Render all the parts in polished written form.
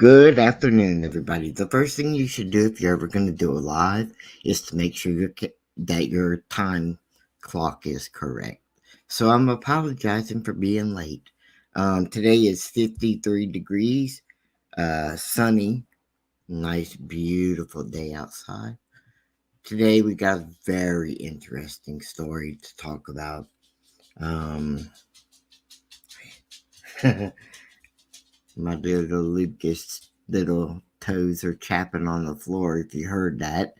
Good afternoon, everybody. The first thing you should do if you're ever going to do a live is to make sure that your time clock is correct. So I'm apologizing for being late. Today is 53 degrees, sunny, nice, beautiful day outside. Today we got a very interesting story to talk about. Um, My little Lucas little toes are chapping on the floor if you heard that.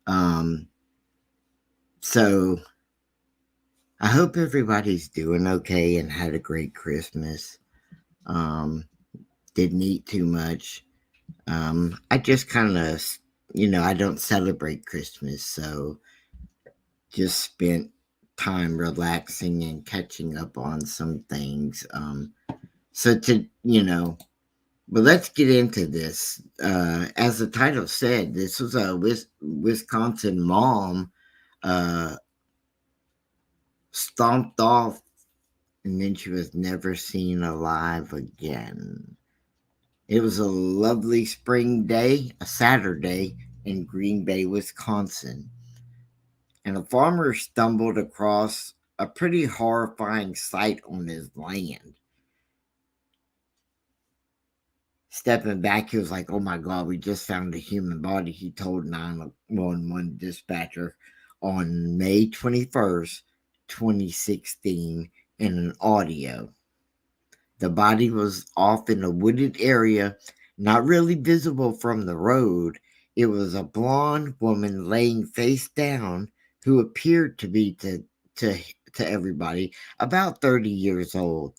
Um, so I hope everybody's doing okay and had a great Christmas. Um, didn't eat too much. I just kind of, I don't celebrate Christmas, so just spent time relaxing and catching up on some things. But let's get into this. As the title said, this was a Wisconsin mom uh, stomped off, and then she was never seen alive again. It was a lovely spring day, a Saturday in Green Bay, Wisconsin, and a farmer stumbled across a pretty horrifying sight on his land. Stepping back, he was like, "Oh my God, we just found a human body," he told 911 dispatcher on May 21st, 2016, in an audio. The body was off in a wooded area, not really visible from the road. It was a blonde woman laying face down who appeared to be to, to everybody about 30 years old.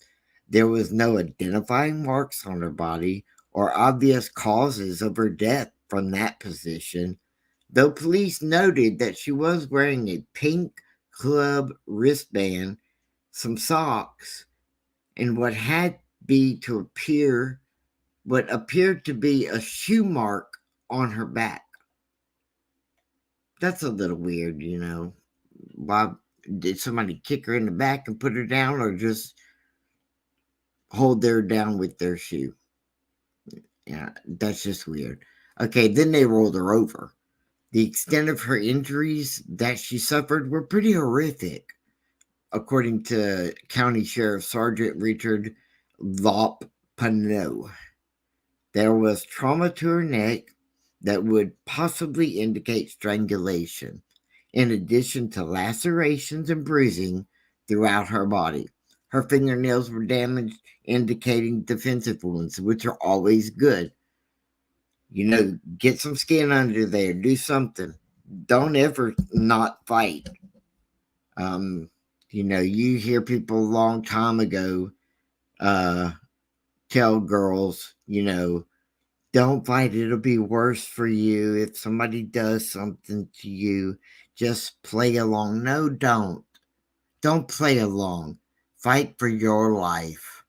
There was no identifying marks on her body or obvious causes of her death from that position, though police noted that she was wearing a pink club wristband, some socks, and what appeared to be a shoe mark on her back. That's a little weird. Why did somebody kick her in the back and put her down, or just hold her down with their shoe? Yeah, that's just weird. Okay, then they rolled her over. The extent of her injuries that she suffered were pretty horrific, according to County Sheriff Sergeant Richard Lopano. There was trauma to her neck that would possibly indicate strangulation, in addition to lacerations and bruising throughout her body. Her fingernails were damaged, indicating defensive wounds, which are always good. Get some skin under there, do something. Don't ever not fight. You hear people a long time ago tell girls, don't fight, it'll be worse for you. If somebody does something to you, just play along. No, don't. Don't play along. Fight for your life.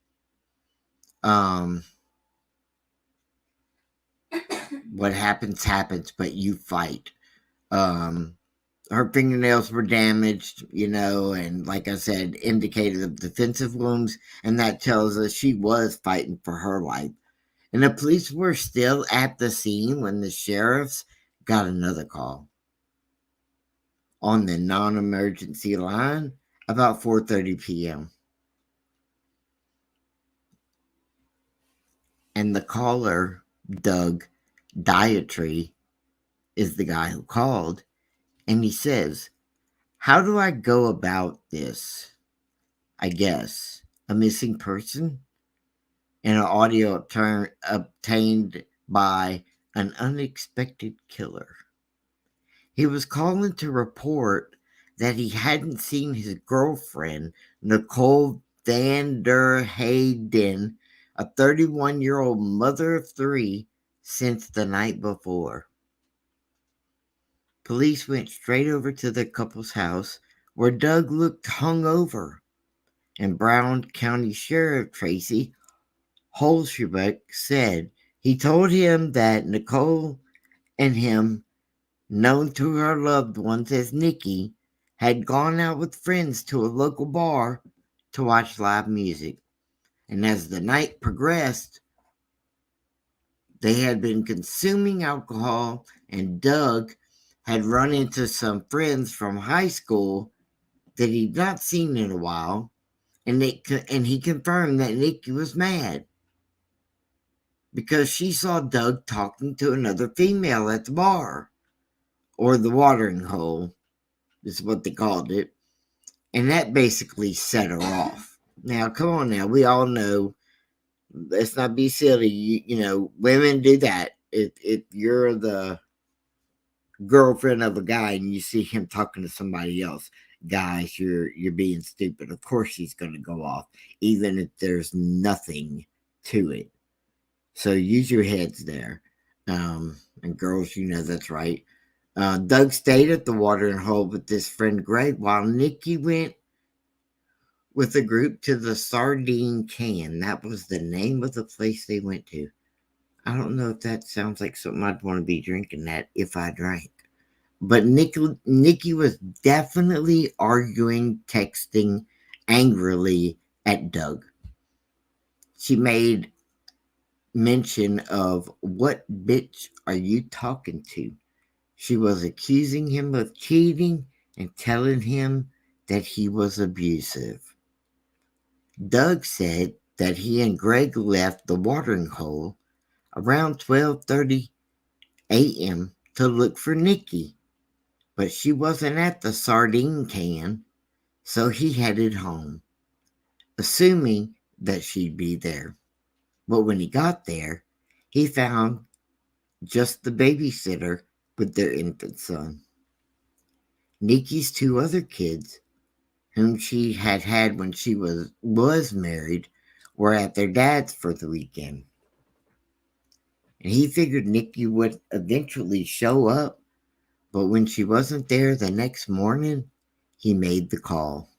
What happens, but you fight. Her fingernails were damaged, and like I said, indicated of defensive wounds, and that tells us she was fighting for her life. And the police were still at the scene when the sheriffs got another call on the non-emergency line about 4:30 p.m. And the caller, Doug Dietrie, is the guy who called, and he says, "How do I go about this? I guess a missing person and an audio obtained by an unexpected killer." He was calling to report that he hadn't seen his girlfriend, Nicole VanderHeyden, a 31-year-old mother of three, since the night before. Police went straight over to the couple's house, where Doug looked hungover, and Brown County Sheriff Tracy Holschbeck said he told him that Nicole and him, known to her loved ones as Nikki, had gone out with friends to a local bar to watch live music. And as the night progressed, They had been consuming alcohol, and Doug had run into some friends from high school that he'd not seen in a while, and he confirmed that Nikki was mad because she saw Doug talking to another female at the bar, or the watering hole, is what they called it, and that basically set her off. Now, come on now, we all know, let's not be silly, women do that. If you're the girlfriend of a guy and you see him talking to somebody else, guys, you're being stupid. Of course he's going to go off, even if there's nothing to it. So use your heads there. And girls, that's right. Doug stayed at the watering hole with his friend Greg, while Nikki went with a group to the Sardine Can. That was the name of the place they went to. I don't know if that sounds like something I'd want to be drinking at if I drank. But Nikki was definitely arguing, texting angrily at Doug. She made mention of, "What bitch are you talking to?" She was accusing him of cheating and telling him that he was abusive. Doug said that he and Greg left the watering hole around 12:30 a.m. to look for Nikki, but she wasn't at the Sardine Can, so he headed home, assuming that she'd be there. But when he got there, he found just the babysitter with their infant son. Nikki's two other kids, whom she had had when she was married, were at their dad's for the weekend. And he figured Nikki would eventually show up, but when she wasn't there the next morning, he made the call.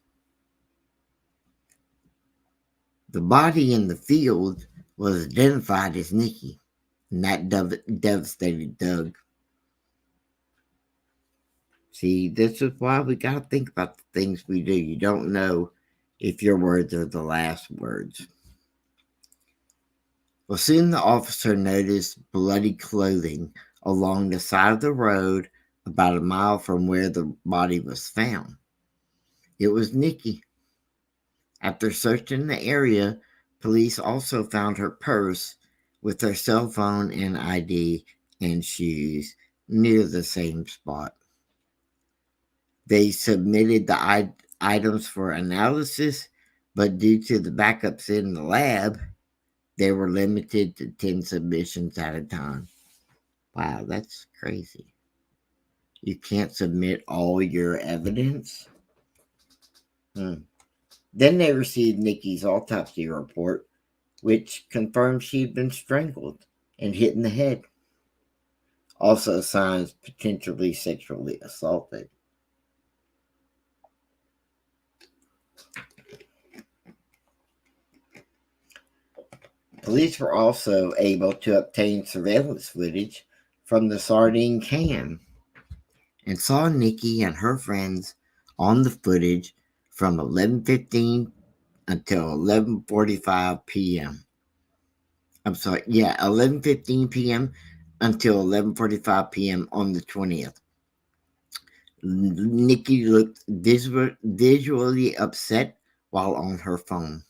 The body in the field was identified as Nikki, and that devastated Doug. See, this is why we got to think about the things we do. You don't know if your words are the last words. Well, soon the officer noticed bloody clothing along the side of the road about a mile from where the body was found. It was Nikki. After searching the area, police also found her purse with her cell phone and ID and shoes near the same spot. They submitted the items for analysis, but due to the backups in the lab, they were limited to 10 submissions at a time. Wow, that's crazy. You can't submit all your evidence? Then they received Nikki's autopsy report, which confirmed she'd been strangled and hit in the head. Also signs potentially sexually assaulted. Police were also able to obtain surveillance footage from the Sardine Can and saw Nikki and her friends on the footage from 11:15 until 11:45 p.m. 11:15 p.m. until 11:45 p.m. on the 20th. Nikki looked visually upset while on her phone,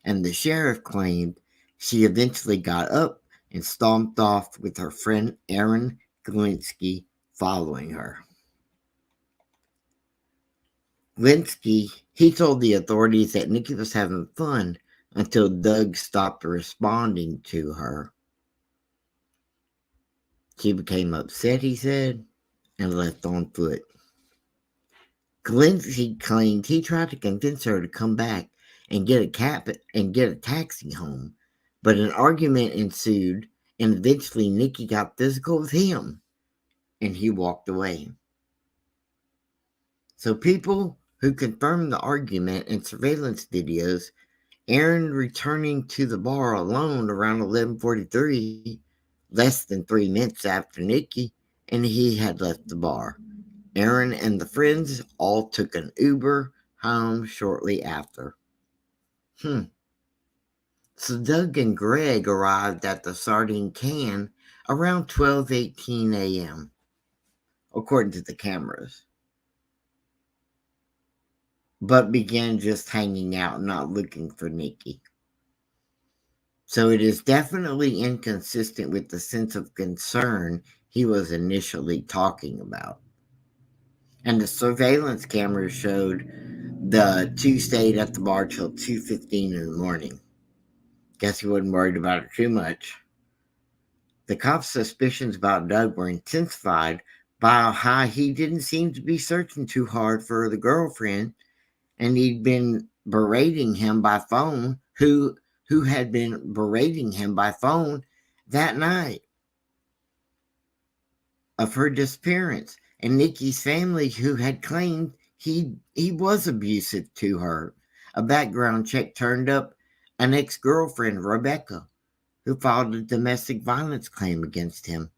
and the sheriff claimed she eventually got up and stomped off with her friend Aaron Glinsky following her. Glinsky, he told the authorities that Nikki was having fun until Doug stopped responding to her. She became upset, he said, and left on foot. Glinsky claimed he tried to convince her to come back and get a taxi home, but an argument ensued, and eventually Nikki got physical with him, and he walked away. So people who confirmed the argument in surveillance videos, Aaron returning to the bar alone around 11:43, less than 3 minutes after Nikki, and he had left the bar. Aaron and the friends all took an Uber home shortly after. So Doug and Greg arrived at the sardine can around 12:18 a.m., according to the cameras, but began just hanging out, not looking for Nikki. So it is definitely inconsistent with the sense of concern he was initially talking about. And the surveillance cameras showed the two stayed at the bar till 2:15 in the morning. Guess he wasn't worried about it too much. The cops' suspicions about Doug were intensified by how he didn't seem to be searching too hard for the girlfriend, and he'd been berating him by phone, who had been berating him by phone that night of her disappearance, and Nikki's family, who had claimed he was abusive to her. A background check turned up an ex-girlfriend, Rebecca, who filed a domestic violence claim against him.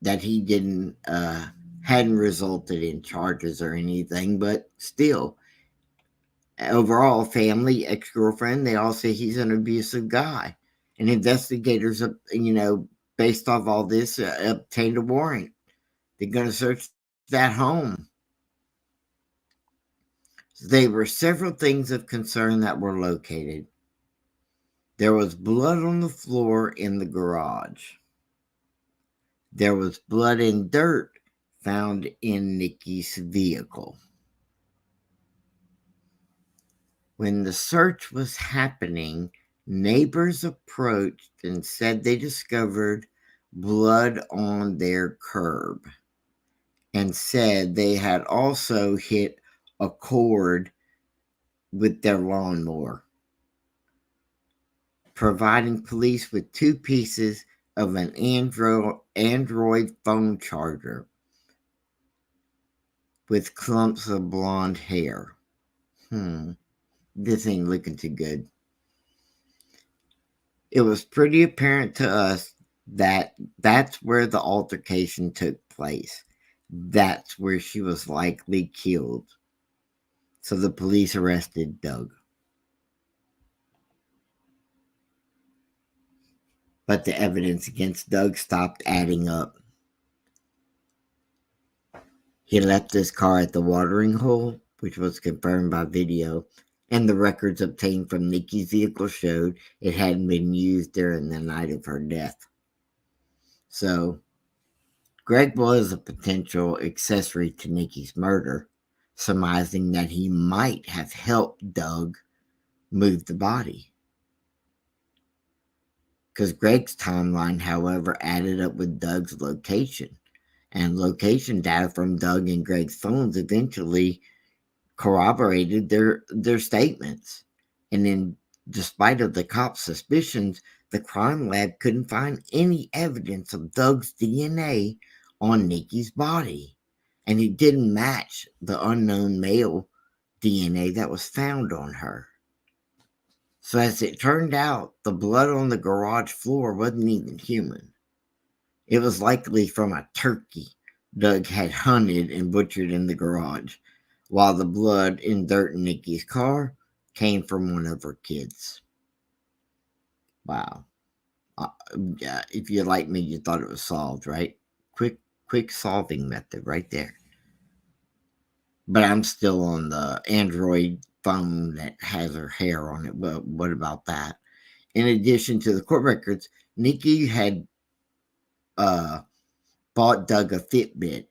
That he didn't hadn't resulted in charges or anything, but still, overall, family, ex-girlfriend, they all say he's an abusive guy, and investigators, based off all this, obtained a warrant. They're going to search that home. There were several things of concern that were located. There was blood on the floor in the garage. There was blood and dirt found in Nikki's vehicle. When the search was happening, neighbors approached and said they discovered blood on their curb and said they had also hit a cord with their lawnmower, providing police with 2 pieces of an Android phone charger with clumps of blonde hair. This ain't looking too good. It was pretty apparent to us that that's where the altercation took place. That's where she was likely killed. So the police arrested Doug. But the evidence against Doug stopped adding up. He left his car at the watering hole, which was confirmed by video, and the records obtained from Nikki's vehicle showed it hadn't been used during the night of her death. So, Greg was a potential accessory to Nikki's murder, surmising that he might have helped Doug move the body. Because Greg's timeline, however, added up with Doug's location. And location data from Doug and Greg's phones eventually corroborated their statements. And then, despite of the cops' suspicions, the crime lab couldn't find any evidence of Doug's DNA on Nikki's body. And it didn't match the unknown male DNA that was found on her. So as it turned out, the blood on the garage floor wasn't even human. It was likely from a turkey Doug had hunted and butchered in the garage, while the blood and dirt in Nikki's car came from one of her kids. Wow. If you're like me, you thought it was solved, right? Quick solving method right there. But I'm still on the Android phone that has her hair on it. But what about that? In addition to the court records, Nikki had bought Doug a Fitbit,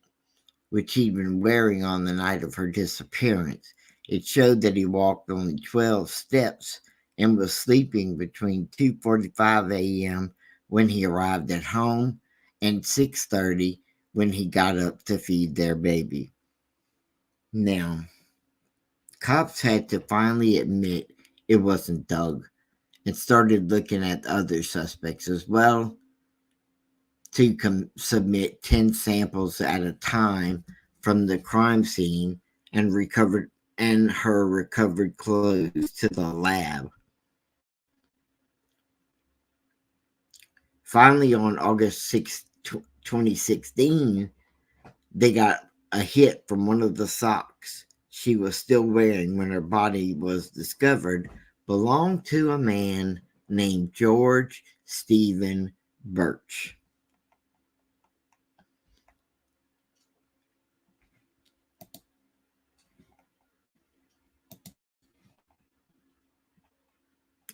which he'd been wearing on the night of her disappearance. It showed that he walked only 12 steps and was sleeping between 2:45 a.m. when he arrived at home and 6:30 when he got up to feed their baby. Now, cops had to finally admit it wasn't Doug and started looking at other suspects as well to submit 10 samples at a time from the crime scene and her recovered clothes to the lab. Finally, on August 6, 2016, they got a hit from one of the socks she was still wearing when her body was discovered belonged to a man named George Stephen Birch.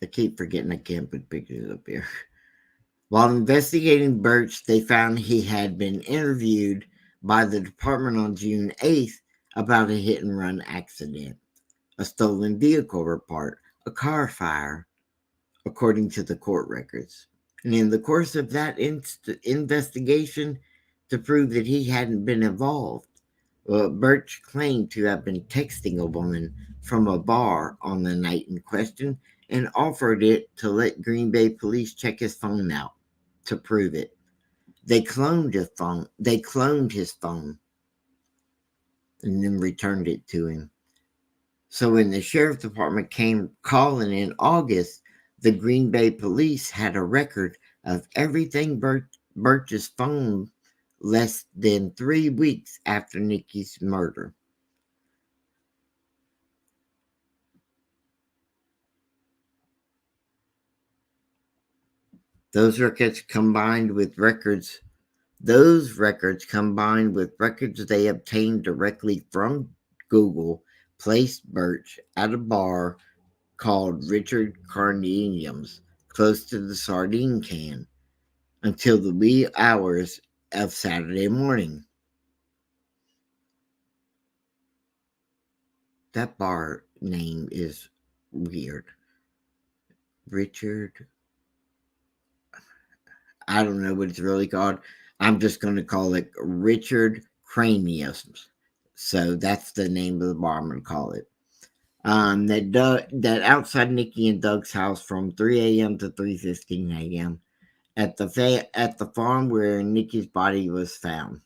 I keep forgetting I can't put pictures up here. While investigating Birch, they found he had been interviewed by the department on June 8th about a hit and run accident, a stolen vehicle report, a car fire, according to the court records. And in the course of that investigation, to prove that he hadn't been involved, Birch claimed to have been texting a woman from a bar on the night in question and offered it to let Green Bay police check his phone out to prove it. They cloned his phone. And then returned it to him. So when the sheriff's department came calling in August, the Green Bay police had a record of everything Birch's phone less than 3 weeks after Nikki's murder. Those records combined with records they obtained directly from Google placed Birch at a bar called Richard Carnelian's close to the sardine can until the wee hours of Saturday morning. That bar name is weird. Richard. I don't know what it's really called. I'm just going to call it Richard Cranius. So that's the name of the bar I'm going to call it. That outside Nikki and Doug's house from 3 a.m. to 3:15 a.m. at the farm where Nikki's body was found.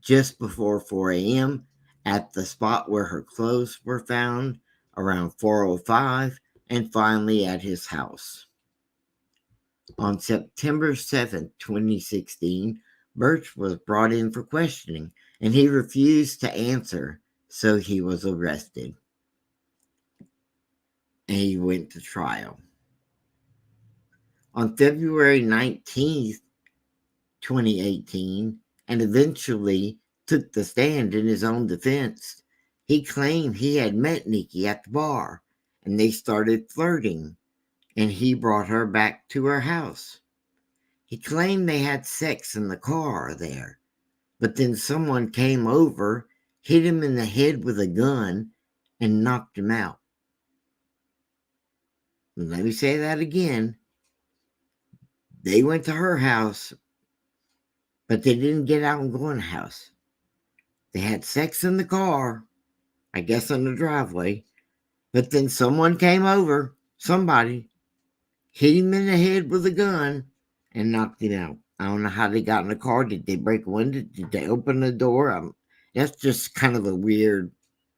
Just before 4 a.m. at the spot where her clothes were found around 4:05, and finally at his house. On September 7th, 2016, Birch was brought in for questioning, and he refused to answer, so he was arrested. And he went to trial. On February 19th, 2018, and eventually took the stand in his own defense. He claimed he had met Nikki at the bar, and they started flirting, and he brought her back to her house. He claimed they had sex in the car there, but then someone came over, hit him in the head with a gun, and knocked him out. Let me say that again. They went to her house, but they didn't get out and go in the house. They had sex in the car, I guess in the driveway, but then someone came over, somebody, hit him in the head with a gun, and knocked him out. I don't know how they got in the car. Did they break a window? Did they open the door? That's just kind of a weird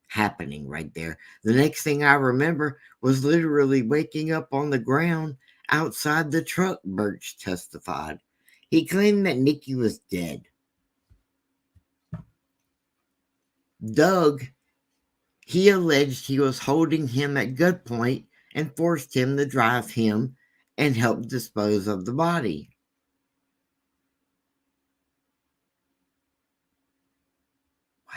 happening right there. The next thing I remember was literally waking up on the ground outside the truck, Birch testified. He claimed that Nikki was dead. Doug, he alleged he was holding him at gunpoint and forced him to drive him and help dispose of the body. Wow.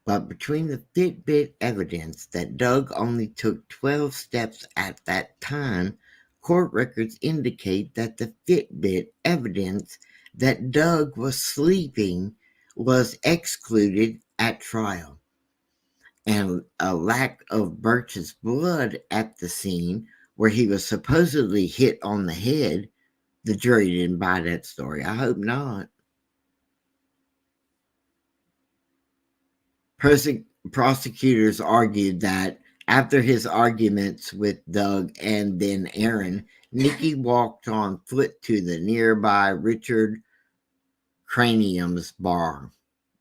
But between the Fitbit evidence that Doug only took 12 steps at that time, court records indicate that the Fitbit evidence that Doug was sleeping was excluded at trial. And a lack of Birch's blood at the scene where he was supposedly hit on the head, the jury didn't buy that story. I hope not. Prosecutors argued that after his arguments with Doug and then Aaron, Nikki walked on foot to the nearby Richard Cranium's bar,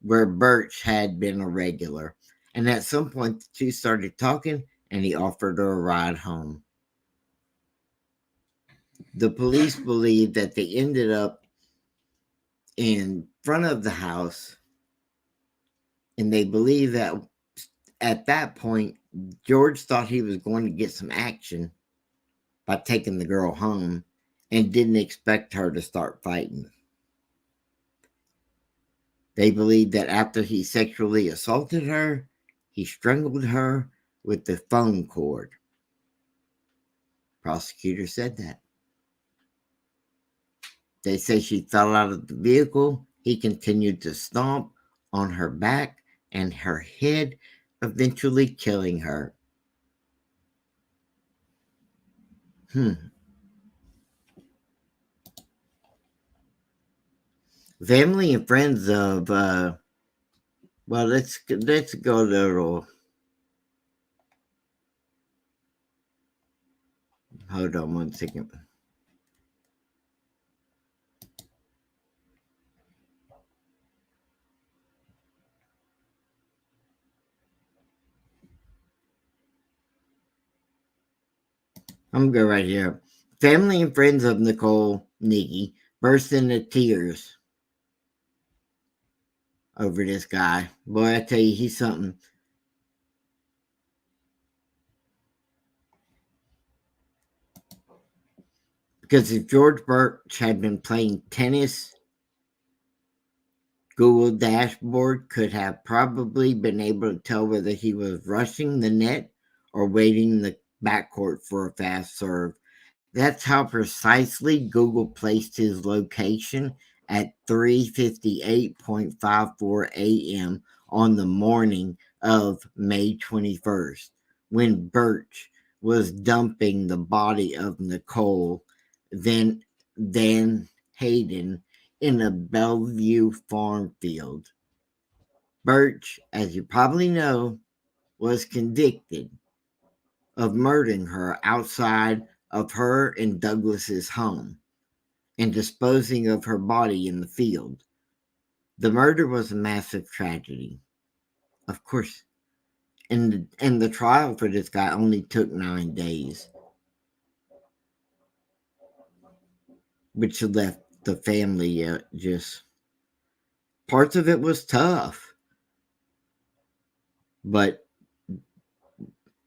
where Birch had been a regular. And at some point, the two started talking, and he offered her a ride home. The police believe that they ended up in front of the house, and they believe that at that point, George thought he was going to get some action by taking the girl home and didn't expect her to start fighting. They believed that after he sexually assaulted her, he strangled her with the phone cord. Prosecutor said that. They say she fell out of the vehicle. He continued to stomp on her back and her head, eventually killing her. Family and friends of well, let's go a little. Hold on 1 second. I'm gonna go right here. Family and friends of Nikki, burst into tears over this guy. Boy, I tell you, he's something. Because if George Birch had been playing tennis, Google dashboard could have probably been able to tell whether he was rushing the net or waiting in the backcourt for a fast serve. That's how precisely Google placed his location at 3:58.54 a.m. on the morning of May 21st, when Birch was dumping the body of Nicole VanderHeyden in a Bellevue farm field. Birch, as you probably know, was convicted of murdering her outside of her and Douglas's home and disposing of her body in the field. The murder was a massive tragedy, of course, and the trial for this guy only took 9 days, which left the family just parts of it was tough, but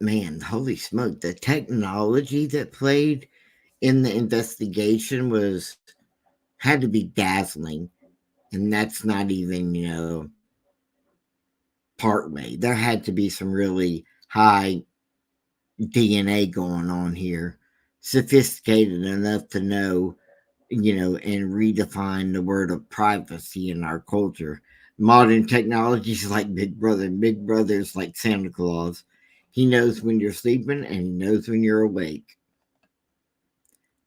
man, holy smoke, the technology that played in the investigation was had to be dazzling, and that's not even part way. There had to be some really high DNA going on here, sophisticated enough to know, and redefine the word of privacy in our culture. Modern technologies like Big Brother, Big Brother's like Santa Claus. He knows when you're sleeping and he knows when you're awake.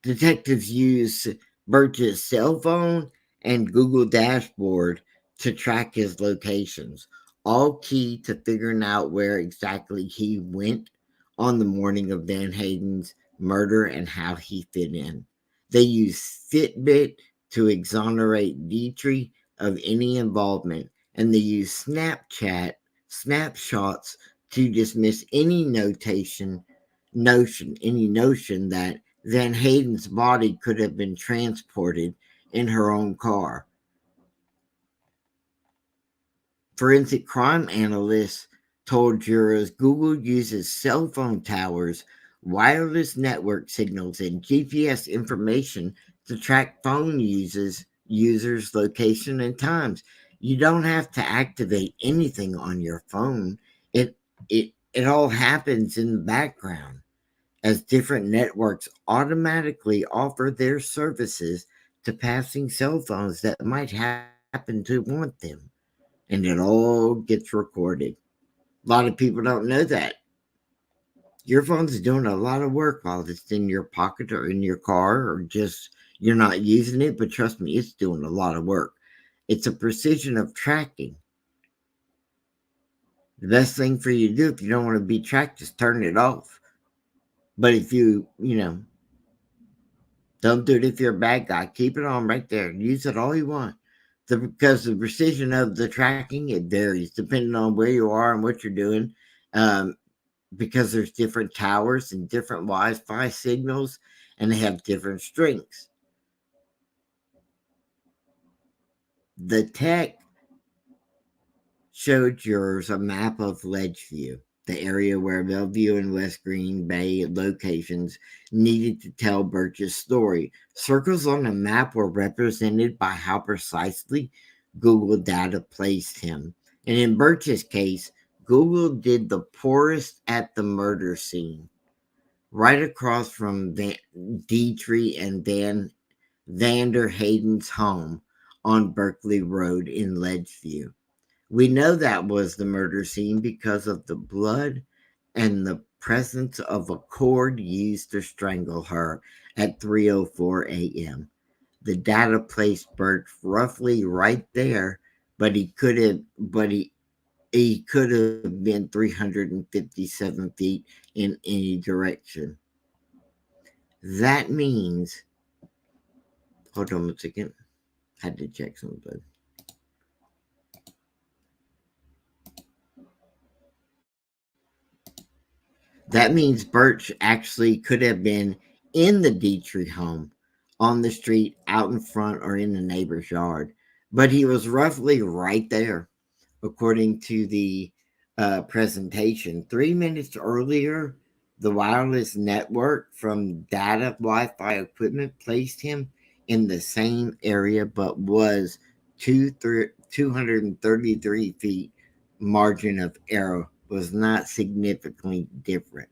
Detectives use Birch's cell phone and Google dashboard to track his locations, all key to figuring out where exactly he went on the morning of Van Hayden's murder and how he fit in. They use Fitbit to exonerate Dietrie of any involvement, and they use snapshots to dismiss any any notion that Van Hayden's body could have been transported in her own car. Forensic crime analysts told jurors Google uses cell phone towers, wireless network signals, and GPS information to track phone users' location and times. You don't have to activate anything on your phone. It all happens in the background, as different networks automatically offer their services to passing cell phones that might happen to want them. And it all gets recorded. A lot of people don't know that. Your phone's doing a lot of work while it's in your pocket or in your car, or just you're not using it, but trust me, it's doing a lot of work. It's a precision of tracking. The best thing for you to do if you don't want to be tracked is turn it off. But if don't do it if you're a bad guy. Keep it on right there. Use it all you want. Because the precision of the tracking, it varies depending on where you are and what you're doing. Because there's different towers and different Wi-Fi signals, and they have different strengths. The tech showed jurors a map of Ledgeview. The area where Bellevue and West Green Bay locations needed to tell Birch's story. Circles on the map were represented by how precisely Google data placed him. And in Birch's case, Google did the poorest at the murder scene, right across from Dietrie and VanderHeyden's home on Berkeley Road in Ledgeview. We know that was the murder scene because of the blood and the presence of a cord used to strangle her at 3:04 a.m. The data placed Birch roughly right there, but he could have been 357 feet in any direction. That means, hold on a second, had to check something. That means Birch actually could have been in the Dietrie home, on the street, out in front, or in the neighbor's yard. But he was roughly right there, according to the presentation. 3 minutes earlier, the wireless network from data Wi Fi equipment placed him in the same area, but was 233 feet margin of error was not significantly different.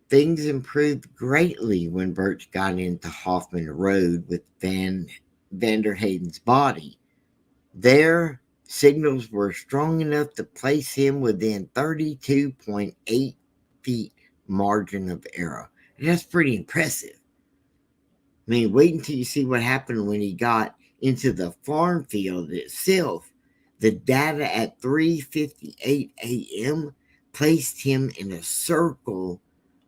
Things improved greatly when Birch got into Hoffman Road with VanderHeyden's body. Their signals were strong enough to place him within 32.8 feet margin of error. And that's pretty impressive. I mean, wait until you see what happened when he got into the farm field itself. The data at 3:58 a.m. placed him in a circle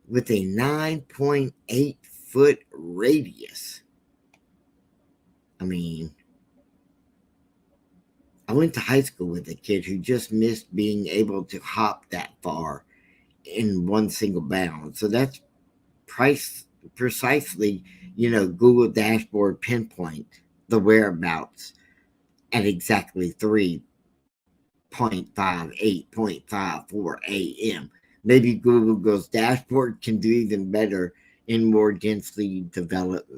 with a 9.8-foot radius. I mean, I went to high school with a kid who just missed being able to hop that far in one single bound. So that's precisely, Google dashboard pinpoint the whereabouts at exactly 3.58.54 a.m. Maybe Google's dashboard can do even better in more densely developed,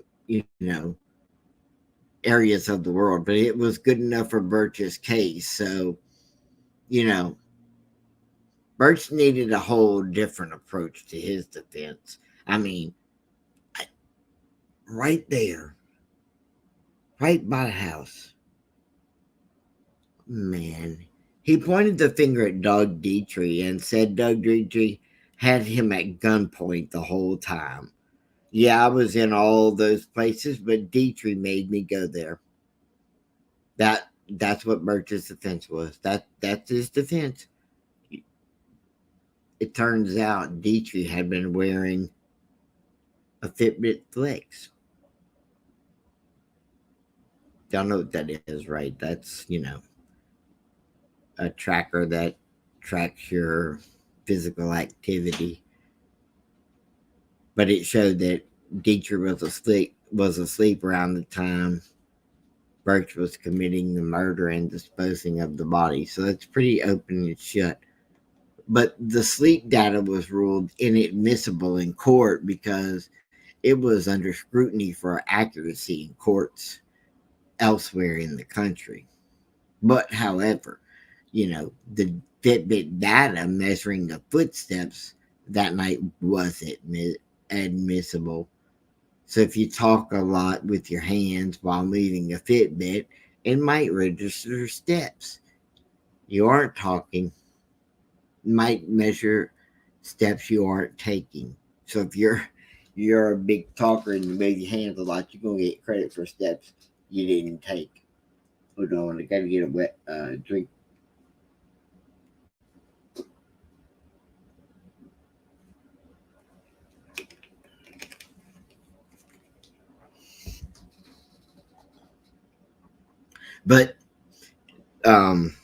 areas of the world, but it was good enough for Birch's case. So, Birch needed a whole different approach to his defense. I mean, right there, right by the house, man. He pointed the finger at Doug Dietrie and said Doug Dietrie had him at gunpoint the whole time. Yeah, I was in all those places, but Dietrie made me go there. That's what Birch's defense was. That's his defense. It turns out Dietrie had been wearing a Fitbit Flex. Y'all know what that is, right? That's, a tracker that tracks your physical activity. But it showed that Dietrie was asleep around the time Birch was committing the murder and disposing of the body. So that's pretty open and shut. But the sleep data was ruled inadmissible in court because it was under scrutiny for accuracy in courts elsewhere in the country. But however, the Fitbit data measuring the footsteps that night was admissible. So if you talk a lot with your hands while moving a Fitbit, it might register steps. You aren't talking, might measure steps you aren't taking. So if you're a big talker and you move your hands a lot, you're gonna get credit for steps you didn't take. Hold on, I gotta get a wet drink. But um,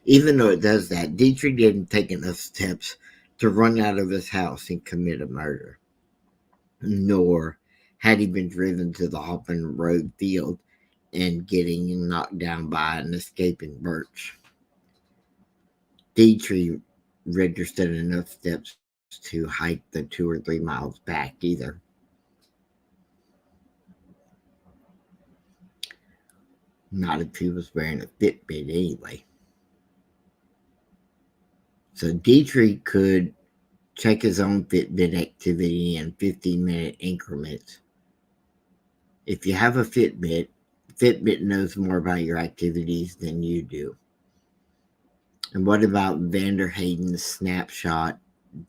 even though it does that, Dietrie didn't take enough steps to run out of his house and commit a murder. Nor had he been driven to the Hoffman Road field and getting knocked down by an escaping Birch. Dietrie registered enough steps to hike the 2 or 3 miles back either. Not if he was wearing a Fitbit anyway. So Dietrie could check his own Fitbit activity in 15-minute increments. If you have a Fitbit knows more about your activities than you do. And what about VanderHeyden's snapshot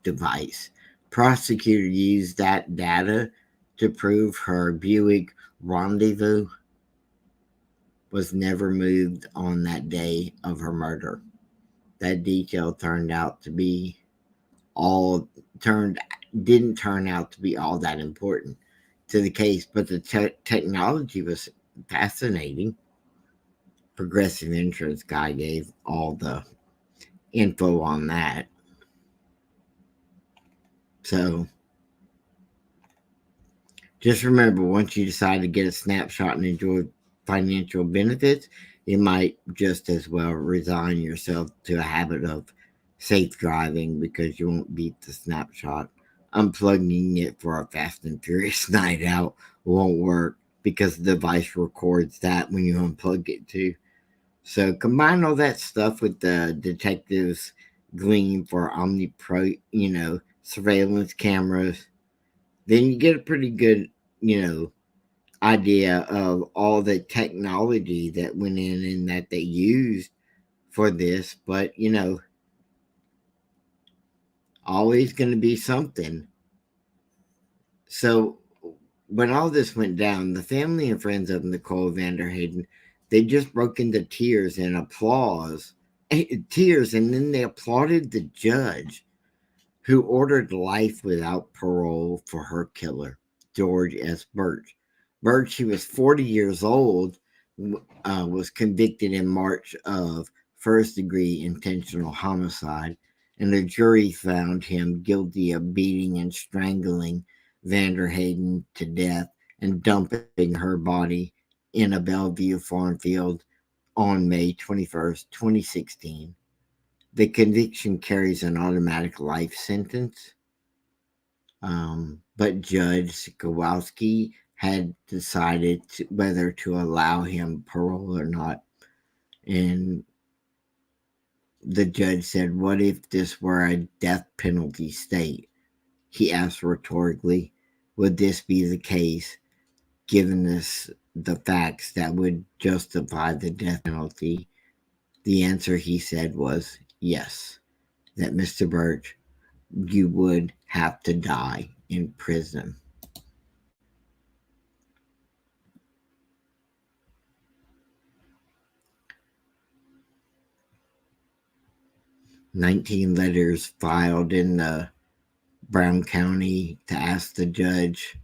device? Prosecutor used that data to prove her Buick Rendezvous was never moved on that day of her murder. That detail all didn't turn out to be all that important to the case, but the technology was fascinating. Progressive Insurance guy gave all the info on that. So just remember, once you decide to get a snapshot and enjoy financial benefits, you might just as well resign yourself to a habit of safe driving because you won't beat the snapshot. Unplugging it for a fast and furious night out won't work because the device records that when you unplug it too. So combine all that stuff with the detectives glean for surveillance cameras, then you get a pretty good, idea of all the technology that went in and that they used for this. But, always going to be something. So when all this went down, the family and friends of Nicole VanderHeyden, they just broke into tears and applause. Tears, and then they applauded the judge who ordered life without parole for her killer, George S. Birch. Birch, he was 40 years old, was convicted in March of first-degree intentional homicide, and the jury found him guilty of beating and strangling VanderHeyden to death and dumping her body in a Bellevue farm field on May 21st, 2016. The conviction carries an automatic life sentence, but Judge Kowalski had decided whether to allow him parole or not. And the judge said, "What if this were a death penalty state?" He asked rhetorically, "Would this be the case, given the facts that would justify the death penalty?" The answer, he said, was yes, that Mr. Birch, you would have to die in prison. "19 letters filed in the Brown County to ask the judge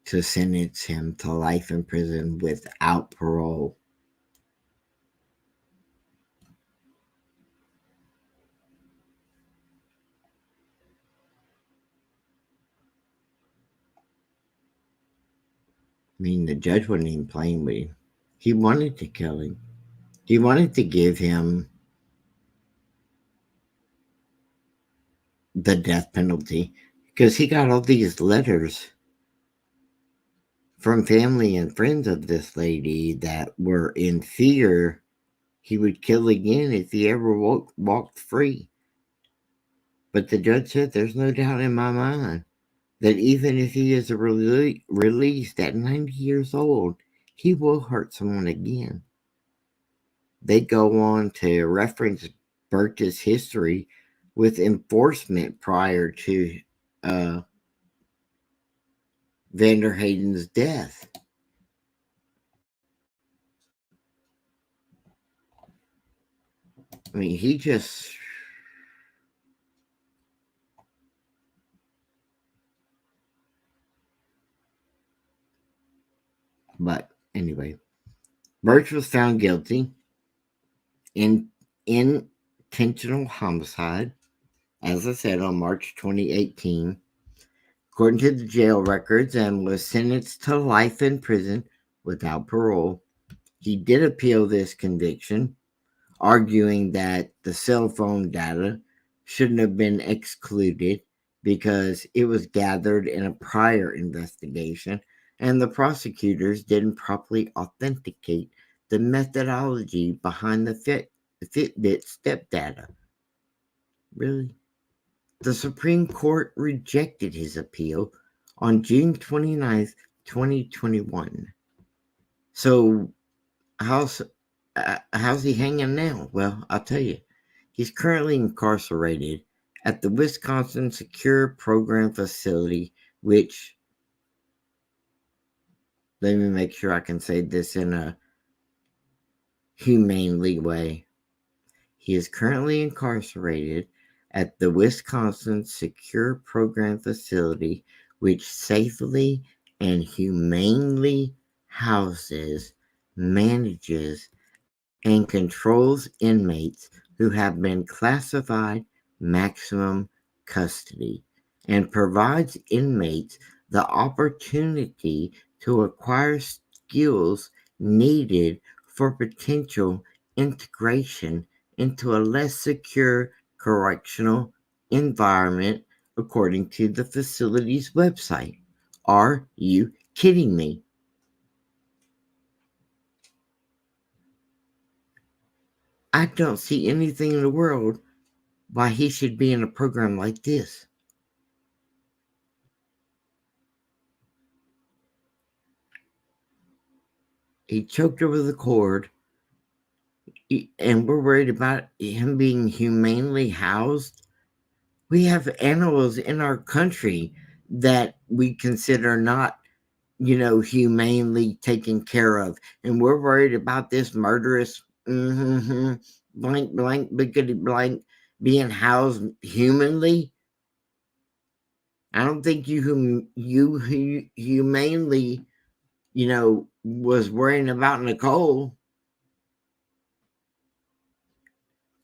to sentence him to life in prison without parole." I mean, the judge wasn't even playing with him. He wanted to kill him. He wanted to give him the death penalty because he got all these letters from family and friends of this lady that were in fear he would kill again if he ever walked free. But the judge said, "There's no doubt in my mind that even if he is released at 90 years old, he will hurt someone again." They go on to reference Birch's history with enforcement prior to VanderHeyden's death. I mean, he just. But anyway, Birch was found guilty in intentional homicide, as I said, on March 2018, according to the jail records, and was sentenced to life in prison without parole. He did appeal this conviction, arguing that the cell phone data shouldn't have been excluded because it was gathered in a prior investigation and the prosecutors didn't properly authenticate the methodology behind the Fitbit step data. Really? The Supreme Court rejected his appeal on June 29th, 2021. So, how's he hanging now? Well, I'll tell you. He's currently incarcerated at the Wisconsin Secure Program Facility, which, let me make sure I can say this in a humanely way. He is currently incarcerated at the Wisconsin Secure Program Facility, which safely and humanely houses, manages, and controls inmates who have been classified maximum custody and provides inmates the opportunity to acquire skills needed for potential integration into a less secure correctional environment, according to the facility's website. Are you kidding me? I don't see anything in the world why he should be in a program like this. He choked over the cord, and we're worried about him being humanely housed. We have animals in our country that we consider not, humanely taken care of, and we're worried about this murderous blank blank biggity blank being housed humanly. I don't think you humanely, was worrying about Nicole.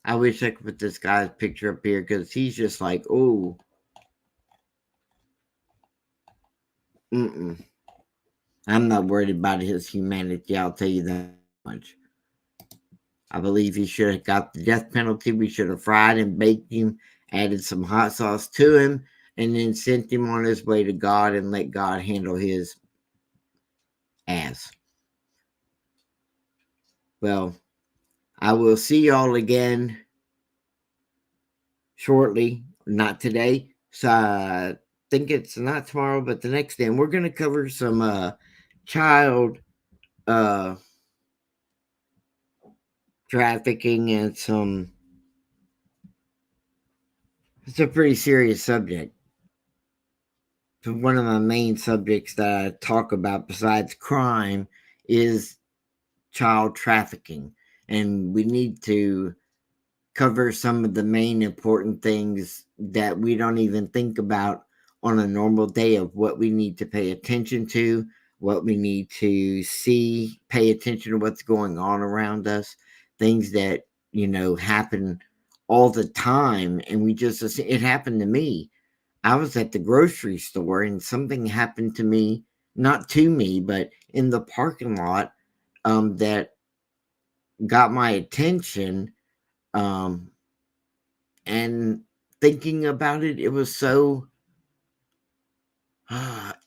I wish I could put this guy's picture up here because he's just like, oh, I'm not worried about his humanity. I'll tell you that much. I believe he should have got the death penalty. We should have fried and baked him, added some hot sauce to him, and then sent him on his way to God and let God handle his ass. Well, I will see y'all again shortly. Not today. So I think it's not tomorrow, but the next day. And we're going to cover some child trafficking and it's a pretty serious subject. One of my main subjects that I talk about besides crime is child trafficking. And we need to cover some of the main important things that we don't even think about on a normal day of what we need to pay attention to, what we need to see, pay attention to what's going on around us, things that, happen all the time. And it happened to me. I was at the grocery store and something happened to me, not to me, but in the parking lot, that got my attention. And thinking about it, it was so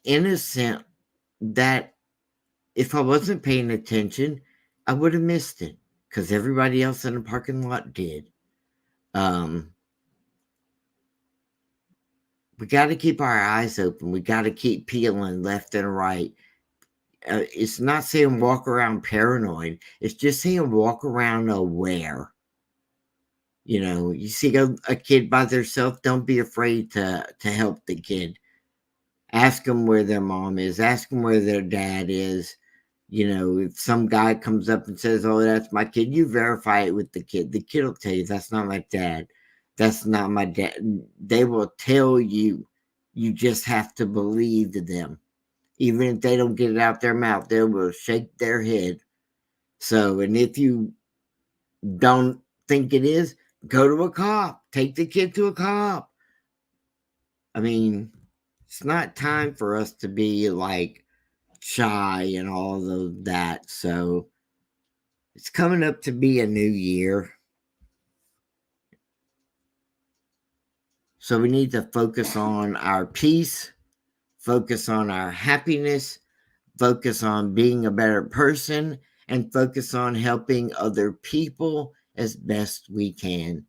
innocent that if I wasn't paying attention, I would have missed it because everybody else in the parking lot did. We got to keep our eyes open. We got to keep peeling left and right. It's not saying walk around paranoid. It's just saying walk around aware. You see a kid by themselves, don't be afraid to help the kid. Ask them where their mom is. Ask them where their dad is. If some guy comes up and says, oh, that's my kid, you verify it with the kid. The kid will tell you, that's not my dad. That's not my dad. They will tell you. You just have to believe them. Even if they don't get it out their mouth, they will shake their head. So, and if you don't think it is, go to a cop. Take the kid to a cop. I mean, it's not time for us to be like shy and all of that. So it's coming up to be a new year. So we need to focus on our peace, focus on our happiness, focus on being a better person, and focus on helping other people as best we can.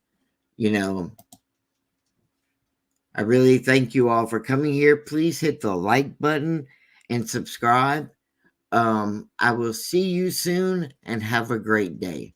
You know, I really thank you all for coming here. Please hit the like button and subscribe. I will see you soon and have a great day.